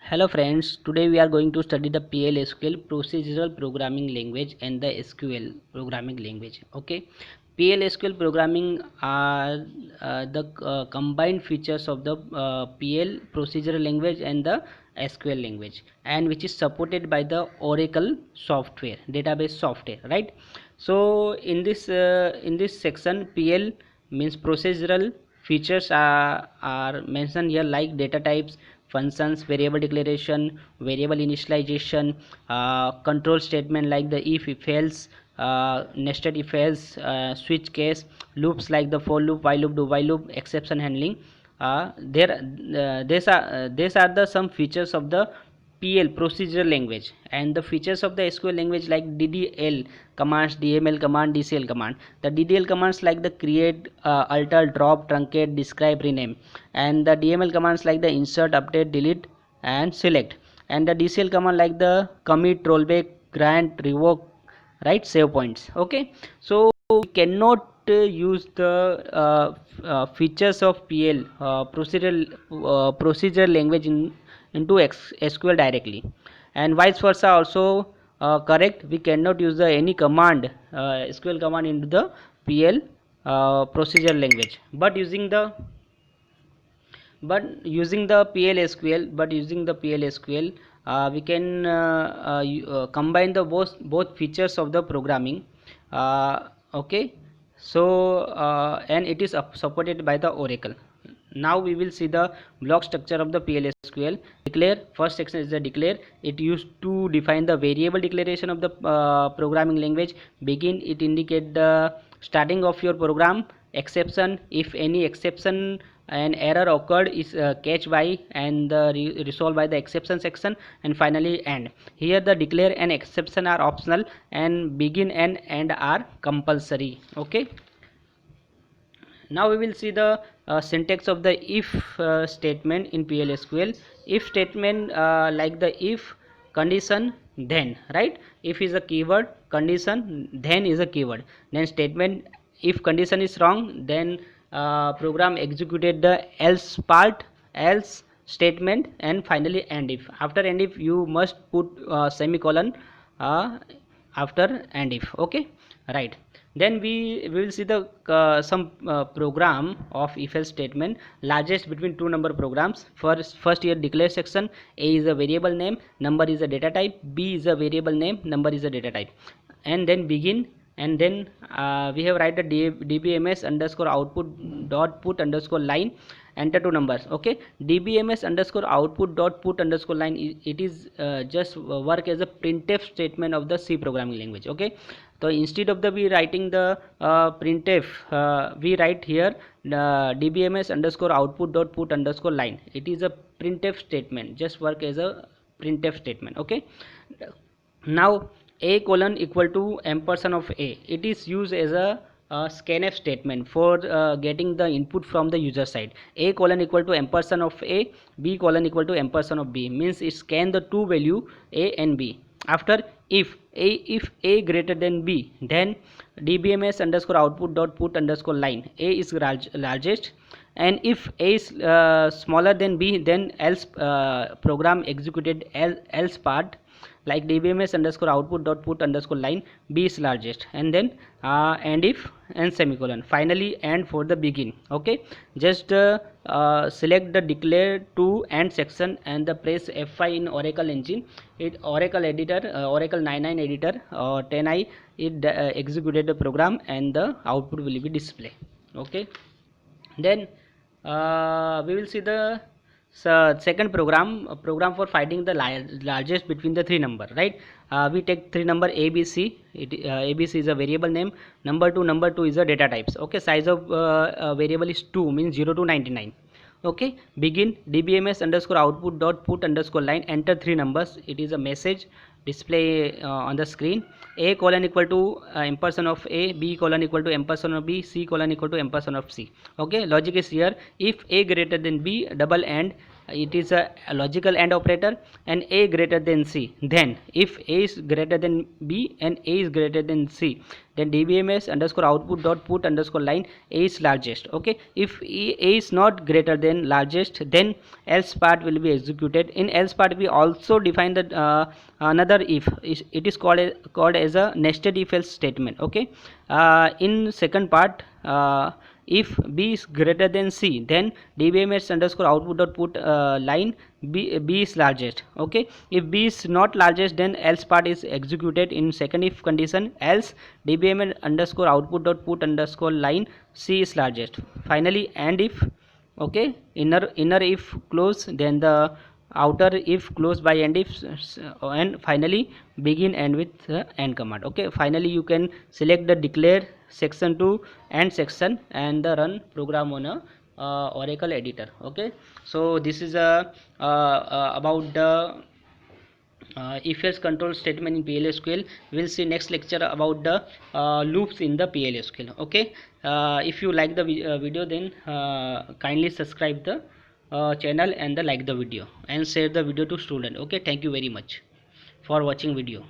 Hello friends, today we are going to study the PL/SQL procedural programming language and the SQL programming language. Okay, PL/SQL programming are the combined features of the PL procedural language and the SQL language, and which is supported by the Oracle software, database software, right? So in this section, PL means procedural features are mentioned here, like data types, functions, variable declaration, variable initialization, control statement like the if else, nested if else, switch case, loops like the for loop, while loop, do while loop, exception handling. These are the some features of the PL procedural language, and the features of the SQL language like DDL commands, DML command, DCL command. The DDL commands like the create, alter, drop, truncate, describe, rename, and the DML commands like the insert, update, delete, and select, and the DCL command like the commit, rollback, grant, revoke, right, save points. Okay, so we cannot use the features of PL procedural language into SQL directly, and vice versa also correct. We cannot use the any command, SQL command, into the PL procedural language, but using the PL/SQL, we can combine the both features of the programming. Okay, so and it is supported by the Oracle. Now we will see the block structure of the PL/SQL. Declare, first section is the declare. It used to define the variable declaration of the programming language. Begin, it indicate the starting of your program. Exception, if any exception an error occurred, is catch by and resolved by the exception section. And finally end. Here the declare and exception are optional, and begin and end are compulsory. Okay, now we will see the syntax of the if statement in PL/SQL. If statement, like the if condition then, right? If is a keyword, condition then is a keyword. Then statement, if condition is wrong, then program executed the else part, else statement, and finally end if. After end if, you must put semicolon after end if. Okay, right. Then we will see the some program of if else statement, largest between two number programs. First here declare section. A is a variable name, number is a data type, B is a variable name, number is a data type, and then begin. And then we have write the dbms underscore output dot put underscore line, enter two numbers. Okay, dbms underscore output dot put underscore line, it is just work as a printf statement of the C programming language. Okay, so instead of the we writing the printf, we write here dbms underscore output dot put underscore line. It is a printf statement, just work as a printf statement. Okay, now a colon equal to ampersand of a, it is used as a scanf statement for getting the input from the user side. A colon equal to ampersand of a, b colon equal to ampersand of b, means it scan the two value a and b. After if a greater than b, then dbms underscore output dot put underscore line, a is largest, and if a is smaller than b, then else program executed else part, like dbms underscore output dot put underscore line, b is largest, and then and if and semicolon, finally and for the begin. Okay, just select the declare to end section and the press F5 in Oracle engine. It Oracle editor, Oracle 99 editor or 10i, it executed the program and the output will be display. Okay, then we will see the second program, a program for finding the largest between the three number, right? We take three number abc. Abc is a variable name, number 2 is a data types. Okay, size of variable is 2, means 0 to 99. Okay, begin dbms underscore output dot put underscore line, enter three numbers. It is a message display on the screen. A colon equal to ampersand of a, b colon equal to ampersand of b, c colon equal to ampersand of c. Okay, logic is here. If a greater than b, double and it is a logical AND operator, and A greater than C. Then if A is greater than B and A is greater than C, then dbms underscore output dot put underscore line A is largest. Okay, if A is not greater than largest, then else part will be executed. In else part we also define the another if. It is called as a nested if else statement. Okay, in second part, if B is greater than C, then dbms underscore output dot put line B is largest. Okay, if B is not largest, then else part is executed in second if condition, else dbms underscore output dot put underscore line C is largest. Finally and if. Okay, inner if close, then the outer if close by end if, and finally begin end with end command. Okay, finally you can select the declare section 2 and section and the run program on a Oracle editor. Okay, so this is about the if else control statement in PLSQL. We'll see next lecture about the loops in the PLSQL. Okay, if you like the video, then kindly subscribe the channel and like the video and share the video to student. Okay, thank you very much for watching video.